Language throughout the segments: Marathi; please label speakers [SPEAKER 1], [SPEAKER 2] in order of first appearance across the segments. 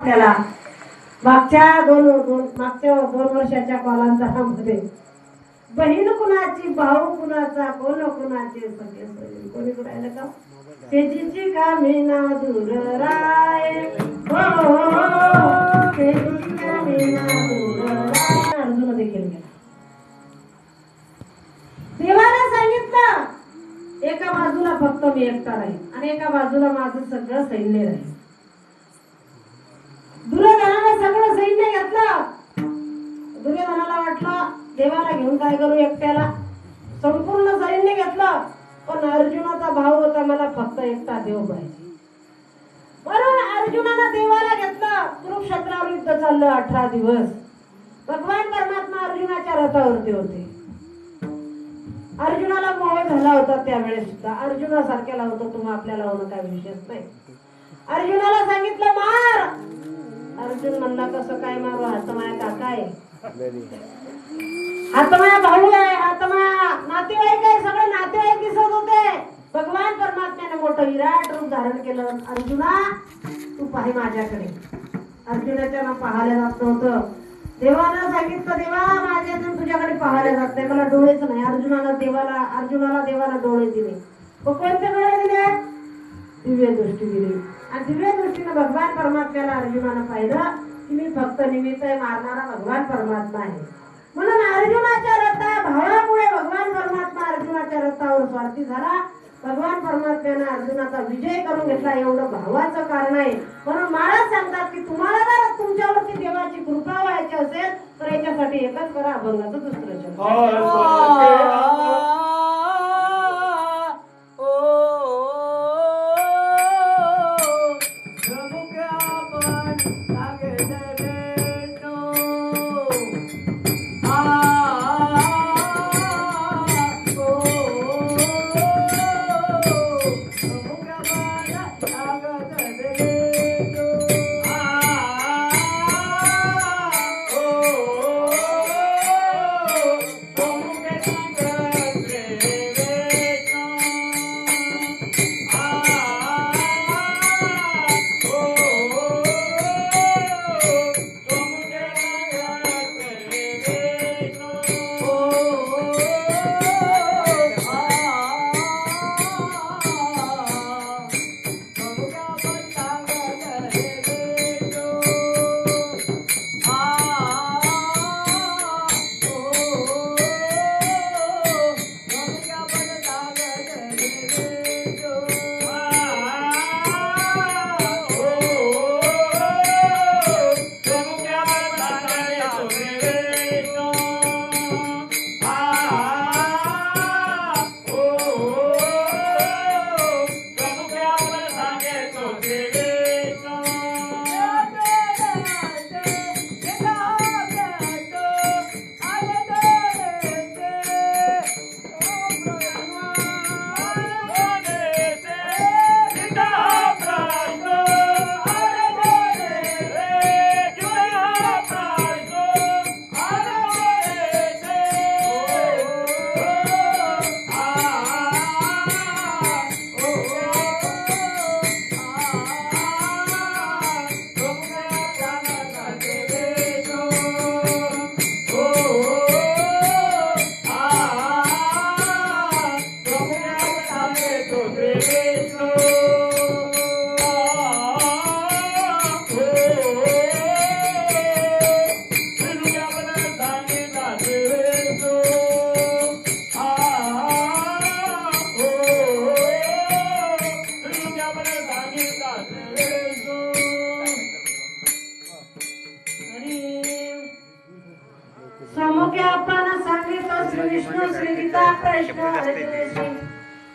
[SPEAKER 1] त्याला मागच्या दोन वर्षाच्या कालांतरामध्ये बहीण कुणाची, भाऊ कुणाचा, कोण कुणाचे, सगळे कोणी कुणाला का तेजीची कामी ना दूर राय, तेजीची कामी ना दूर राय. अर्जुन देखील गेला. देवाला सांगितलं एका बाजूला फक्त मी एकटा राहील आणि एका बाजूला माझं सगळं सैन्य राहील. दुर्योधनाने सगळं सैन्य घेतलं. दुर्योधनाला वाटलं देवाला घेऊन काय करू, एकट्याला संपूर्ण सैन्य घेतलं. पण अर्जुनाचा भाव होता, मला फक्त एकटा देव पाहिजे. म्हणून अर्जुनाने देवाला घेतलं. कुरुक्षेत्रावर युद्ध चाललं 18 दिवस. भगवान परमात्मा अर्जुनाच्या रथावरती होते. अर्जुनाला मोह झाला होता त्यावेळेस सुद्धा. अर्जुनासारख्याला होतो तुम्ही, आपल्याला होणं काय विशेष नाही. अर्जुनाला सांगितलं मार. अर्जुन म्हणला कसं काय मारू, हातमाया काका आहे, हातमाया भाऊ आहे, हातमाया नातेवाईक आहे, सगळे नातेवाईक दिसत होते. भगवान परमात्म्याने मोठं विराट रूप धारण केलं. अर्जुना तू पाहि माझ्याकडे. अर्जुनाच्या ना पाहायला जात नव्हतं. देवानं सांगितलं देवा माझ्यातून तुझ्याकडे पाहायला जात नाही, मला डोळेच नाही. अर्जुनाला देवाला डोळे दिले. कोणते डोळे दिले? दिव्य दृष्टी दिली. आणि दिव्य दृष्टीने भगवान परमात्म्याला अर्जुनानं पाहिलं की मी फक्त निमित्त आहे, मारणारा भगवान परमात्मा आहे. म्हणून अर्जुनाच्या भावामुळे भगवान परमात्मा अर्जुनाच्या रथावर स्वार्थी झाला. भगवान परमात्म्याने अर्जुनाचा विजय करून घेतला. एवढं भावाचं कारण आहे. म्हणून महाराज सांगतात की तुम्हाला जर तुमच्यावरती देवाची कृपा व्हायची असेल तर याच्यासाठी एकच करा, अभंगाचं दुसरं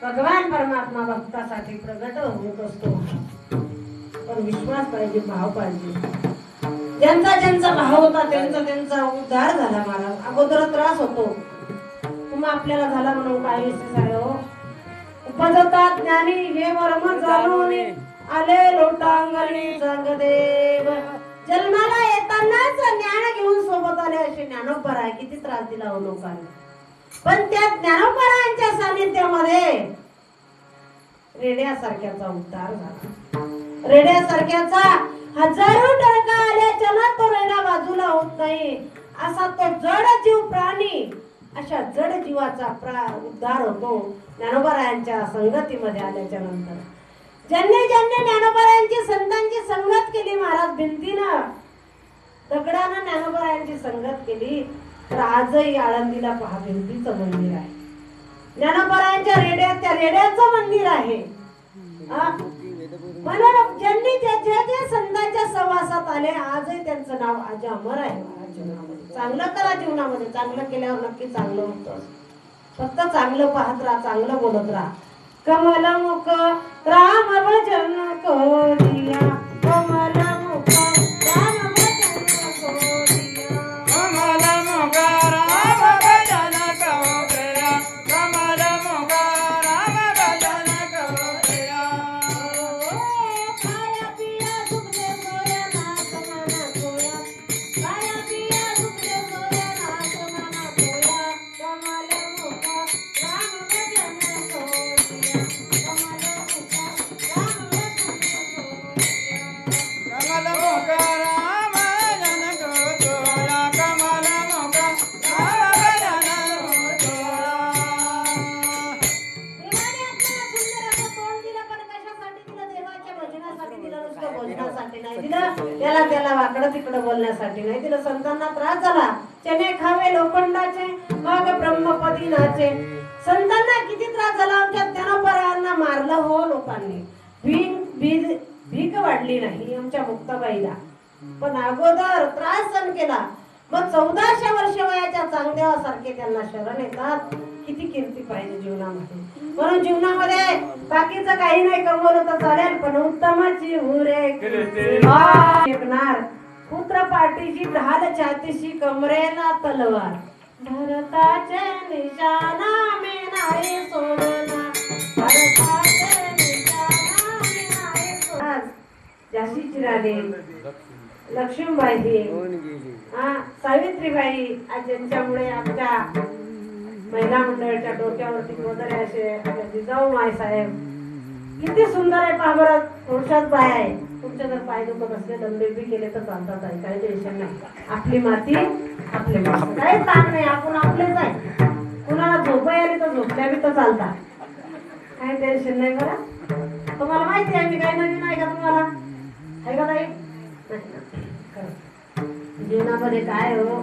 [SPEAKER 1] भगवान परमात्मा भक्तासाठी प्रगट होत असतो. पण विश्वास पाहिजे, भाव पाहिजे. ज्यांचा भाव होता त्यांचा उद्धार झाला. महाराज अगोदर त्रास होतो, तुम्हा आपल्याला झाला म्हणून काय विशेष आहे हो. उपजता ज्ञानी हे वर्म जाणून आले लोटांगणी जगदेव. जन्माला येतानाच ज्ञान घेऊन सोबत आले असे ज्ञानोपर आहे. किती त्रास दिला हो लोकांनी. पण त्या ज्ञानोपरांच्या सानिध्यामध्ये रेड्यासारख्याचा उद्धार झाला. रेड्यासारख्याचा हजारो टन होत नाही असा तो जड जीव प्राणी, अशा जड जीवाचा उद्धार होतो ज्ञानोबारायांच्या संगतीमध्ये आल्याच्या नंतर. ज्यांनी ज्यांनी ज्ञानोबारायांची संतांची संगत केली महाराज भिंतीनं दगडानं ज्ञानोबारायांची संगत केली, तर आजही आळंदीला पहा भिंतीचं मंदिर आहे. ज्ञानोबारायांच्या रेड्यात त्या रेड्याचं मंदिर आहे. म्हणून ज्यांनी जे संतांच्या सहवासात आले आजही त्यांचं नाव अजरामर आहे महाराज जीवनामध्ये. चांगलं करा जीवनामध्ये, चांगलं केल्यावर नक्की चांगलं होतं. फक्त चांगलं पाहत राहा, चांगलं बोलत राहा. कमल मुख राम भजन कोरिया, कमल मुख राम भजन कोरिया,
[SPEAKER 2] कमल मुख राम भजन कोरिया, कमल मुख राम भजन कोरिया.
[SPEAKER 1] खाया पिया दुखले सोया नाथ मना सोया, खाया पिया दुखले सोया नाथ मना सोया, कमल मुख राम भजन कोरिया, कमल मुख राम भजन कोरिया.
[SPEAKER 2] कमल मुख राम भजन कोरिया, कमल मुख राम भजन कोरिया.
[SPEAKER 1] देवाने आपल्याला सुंदर असं तोंड दिलं, पण कशासाठी दिलं? देवाच्या भजनासाठी दिलं, नुसतं भजनासाठी नाही दिलं. त्याला वाकडं तिकडं बोलण्यासाठी नाही दिलं. संतांना त्रास झाला, चणे खावे लोखंडाचे मग ब्रह्मपदी नाचे. संतांना किती त्रास झाला, आमच्या ज्ञानोबारायांना मारलं हो लोकांनी. भीक वाढली नाही आमच्या मुक्ताबाईला, पण अगोदर त्रास सहन केला. मग 1400 वर्ष वयाच्या चांगदेवासारखे त्यांना शरण येतात. किती कीर्ती पाहिजे जीवनामध्ये. म्हणून जीवनामध्ये बाकीचं काही नाही कमवलं तर चालेल, पण उत्तमाची हुरे ऐकणार. पुत्र पाठीशी ढाल छातीशी कमरेला तलवार, भरताचे निशाणा मी नाही सोडणार, भरताचे निशाणा मी नाही सोडणार. झाशीची राणी लक्ष्मीबाई, सावित्रीबाई, आज ज्यांच्यामुळे आमच्या महिला मंडळाच्या डोक्यावरती गोदरे असे जिजाऊ माय साहेब. किती सुंदर आहे पहा बरं. पुरुषात पाय आहे. तुमचे जर पाय दुखत असले दंडे बी केले तर चालतात आहे, काही टेन्शन नाही. आपली माती आपले माणसं, काही ताण नाही, आपण आपलेच आहे. कुणाला झोप आली तर झोपल्या बी तर चालतात, काही टेन्शन नाही. बरं तुम्हाला माहिती आहे मी काही नवीन आहे का तुम्हाला? आहे का ताई? जीवनामध्ये काय हो,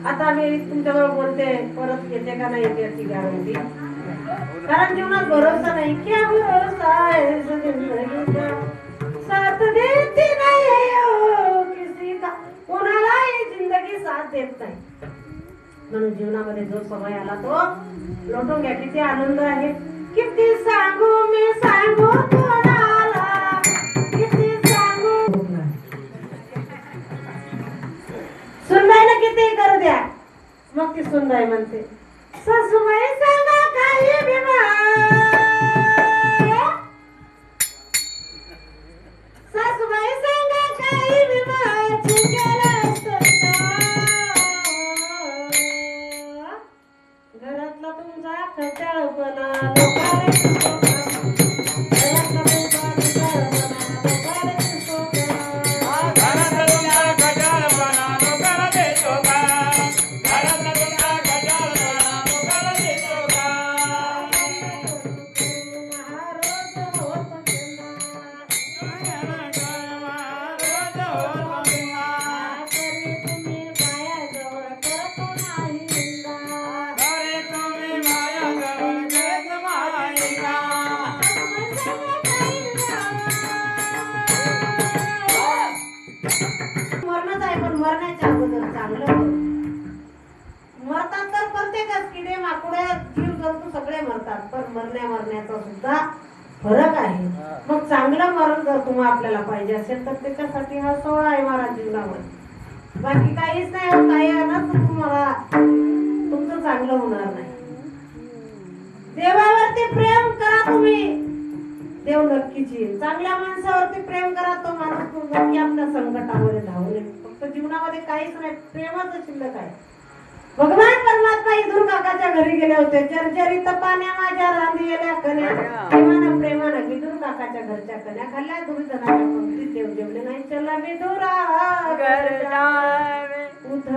[SPEAKER 1] आता मी तुमच्याजवळ बोलते, परत येते का नाही येते याची गॅरंटी. कारण जीवनात भरोसा नाही. क्या भरोसा है जिंदगी का, साथ देती नहीं हो किसी का, कोणालाही जिंदगी साथ देत नाही. म्हणून जीवनामध्ये जो समय आला तो लोटून घ्या. किती आनंद आहे, किती सांगू मी सांगू कोणाला, किती सांगू. सुनबाईला किती करू द्या, मग ती सुनबाई म्हणते सासूबाई सांगा काही बिमार, सासूबाई सांगा काही बिमार, चुकेला घरातला तुमचा खचाळपणा लोकांना दिसतो का? घरातला तुमचा खचाळपणा लोकांना दिसतो का?
[SPEAKER 2] घरात तुमचा खजानपणा लोकांना देतो का? घरात तुमचा खजानपणा लोकांना देतो का?
[SPEAKER 1] महारोज होत गेला,
[SPEAKER 2] रोज होत बिना.
[SPEAKER 1] तरी तुम्ही पायाजवळ करतो नाही निंदा.
[SPEAKER 2] घरी तुम्ही माझ्याजवळ करत मायेला.
[SPEAKER 1] मरणच आहे, पण मरण्याच्या अगोदर चांगलं करू. मरतात तर प्रत्येकच, किडे माकुडे जीव जंतू सगळे मरतात, पण मरण्याचा सुद्धा फरक आहे. मग चांगलं मरण जर तुम्हाला आपल्याला पाहिजे असेल तर त्याच्यासाठी हा सोहळा आहे महाराज जीवनामध्ये. बाकी काहीच नाही होत, काही आलं तर तुम्हाला तुमचं चांगलं होणार नाही. देवावरती प्रेम करा तुम्ही, देव नक्कीच येईल. चांगल्या माणसावरती प्रेम करा, तो माणूस नक्की आपल्या संकटामध्ये धावून येईल. फक्त जीवनामध्ये काहीच नाही, प्रेमच शिल्लक आहे. भगवान परमात्मा इथून काकाच्या घरी गेले होते. जर्जरित पाण्या माझ्या रांधी गेल्या कन्या, प्रेमानं प्रेमानं विदूर काकाच्या घरच्या कन्या खाल्ल्या. दुर्जनाच्या पंक्तीत देव जेवले नाही. चला विदुरा घर जावे, उठ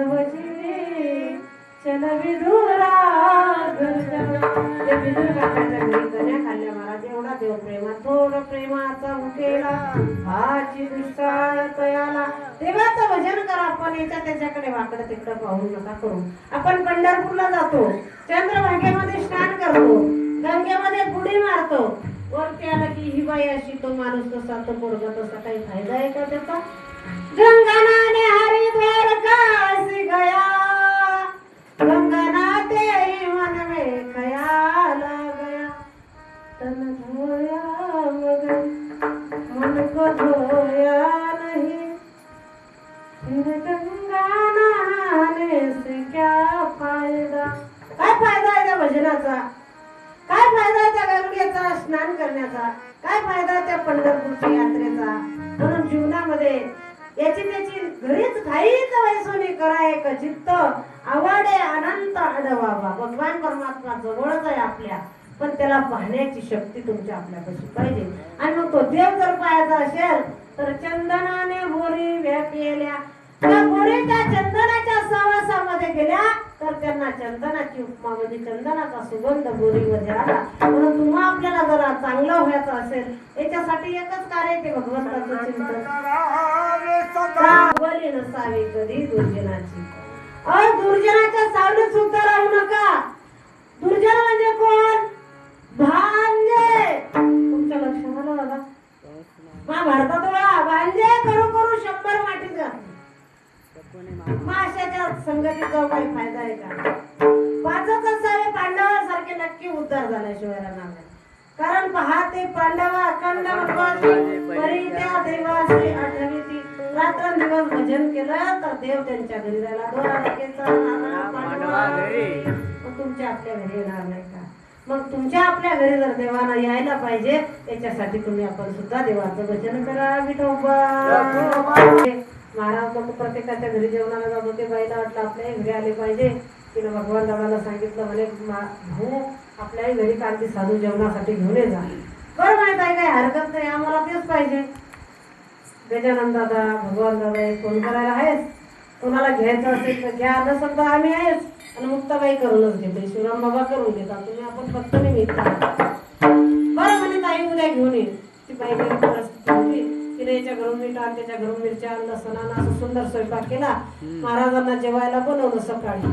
[SPEAKER 1] बिजूर काकाच्या घरी कन्या खाल्ल्या महाराज एवढा देव प्रेमा थोड प्रेमाचा मुकेला भाची दुष्काळ तयाला. देवाचं भजन करा आपण, याच्या त्याच्याकडे वाकडं तिकडं पाहू नका करू. आपण पंढरपूरला जातो, चंद्रभागेमध्ये स्नान करतो, गंगेमध्ये बुडी मारतो, वरती आला की ही बाई अशी तो माणूस तसा तो पोरगा तसा, काही फायदा आहे का त्याचा? गंगाने हरिद्वार काशी गया, गंगा तेरी मन में ख्याल गया, तन धोया मगर मन को धोया नहीं, फिर गंगा नहाने से क्या फायदा? काय फायदा आहे त्या भजनाचा? काय फायदा आहे त्या गंगेचा स्नान करण्याचा? काय फायदा आहे त्या पंढरपूरच्या यात्रेचा? म्हणून जीवनामध्ये याची त्याची घरीच घाईच वैसोनी कराय का चित्त आवडे अनंत आडवाबा. भगवान परमात्मा जवळच आहे आपल्या, पण त्याला पाहण्याची शक्ती तुमच्या आपल्यापाशी पाहिजे. आणि मग तो देव जर पाहायचा असेल तर चंदनाने बोरी व्यापिल्या, त्या बोरीच्या चंदनाच्या सहवासामध्ये गेल्या तर त्यांना चंदनाची उपमा म्हणजे चंदनाचा सुगंध बोरीमध्ये आला. म्हणून तुम्हा आपल्याला जरा चांगलं व्हायचं असेल याच्यासाठी एकच कार्य ते भगवंताचं चिंतन. सावली नसावी कधी दुर्जनाची. दुर्जनाच्या सावलीत सुद्धा राहू नका. दुर्जन म्हणजे कोण? भांजे. तुमच्या लक्षात आलं दादा? महाभारतात भांजे करू करू 100 माटी जाते. माशाच्या संगतीचा काही फायदा आहे का? पाचच असावे पांडवासारखे नक्की उद्धार झाल्याशिवाय राहणार नाही. कारण पहा ते पांडव अखंड परी त्या देवाशी आठवीती रात्रंदिवस भजन केलं तर देव त्यांच्या घरी राहिला. तुमच्या आपल्या घरी येणार नाही का? मग तुमच्या आपल्या घरी जर देवाला यायला पाहिजे त्याच्यासाठी तुम्ही आपण सुद्धा देवाचं भजन करा. विठोबा महाराज लोक प्रत्येकाच्या घरी जेवणाला जात होते. बाईला वाटलं आपल्याही घरी आले पाहिजे. तिने भगवान दादाला सांगितलं म्हणे भाऊ आपल्याही घरी कांती साधू जेवणासाठी घेऊन ये जा. बरं माहित आहे काय हरकत नाही, आम्हाला तेच पाहिजे. गजानन दादा भगवान दादा फोन करायला आहेस, कोणाला घ्यायचं असेल तर घ्या, नसेल तर आम्ही आहेच. आणि मुक्ताबाई करूनच घेते, शिवराम बाबा करून घेतात, तुम्ही आपण फक्त निमित्त. बरं म्हणे ताई उद्या घेऊन ये. ती बाई परिस्थिती होती, तिने याच्या घरून मीठ आण त्याच्या घरून मिरच्या आणलं सणाना असं सुंदर स्वयंपाक केला. महाराजांना जेवायला बोलवलं. सकाळी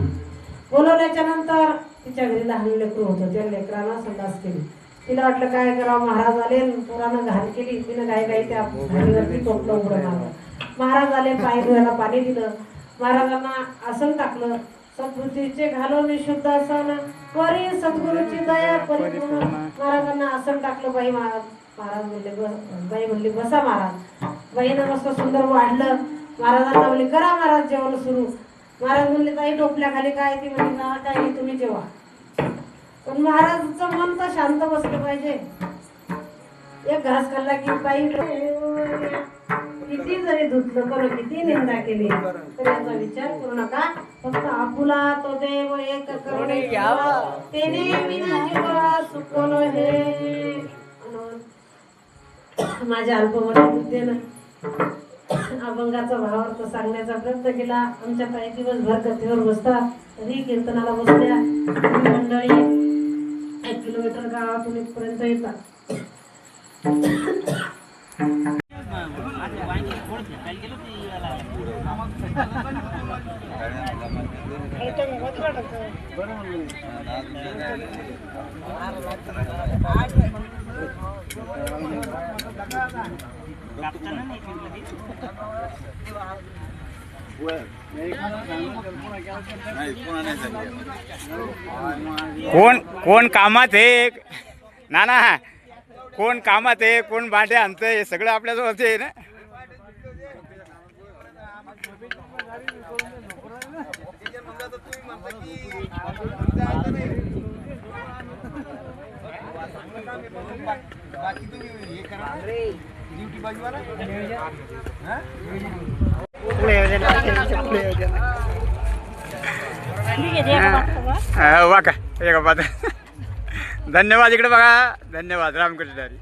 [SPEAKER 1] बोलवल्याच्या नंतर तिच्या घरी लहान लेकरू होतं, त्या लेकरांना संडास केली. तिला वाटलं काय करावं, महाराज आले, पोरानं घाण केली. तिनं घाई त्या घाणीवरती टोपलं उघडं मारलं. महाराज आले, पाय धुवायला पाणी दिलं, महाराजांना आसन टाकलं. सद्बुद्धीचे घालून शुद्ध आसन परी सद्गुरूची दया परिपूर्ण. महाराजांना आसन टाकलं. बाई महाराज म्हणले बाई म्हणली बसा महाराज. बाईनं मस्त सुंदर वाढलं. महाराजांना म्हणले करा महाराज जेवण सुरू. महाराज म्हणले ताई टोपल्या खाली काय? ती म्हणली ना काही तुम्ही जेवा. पण महाराजचं मन तर शांत बसलं पाहिजे. एक घास खाल्ला की बाई किती जरी धुतलं करू, किती निंदा केली तर याचा विचार करू नका. फक्त आपुला तो देव एक करुणे तेने विना जीवा सुकोन हे. माझ्या अल्पमती बुद्धीनं अभंगाचा भावार्थ सांगण्याचा प्रयत्न केला. आमच्या काही दिवसभर कथेवर बसतात, तरी कीर्तनाला बसल्या. मंडळी 1 किलोमीटर गावातून इथपर्यंत येतात.
[SPEAKER 2] कोण कामात आहे नाना, कोण कामात आहे, कोण भांडे आणतंय, हे सगळं आपल्याजवळच आहे ना. वा का धन्यवाद. इकडे बघा, धन्यवाद. रामकृष्ण हरी.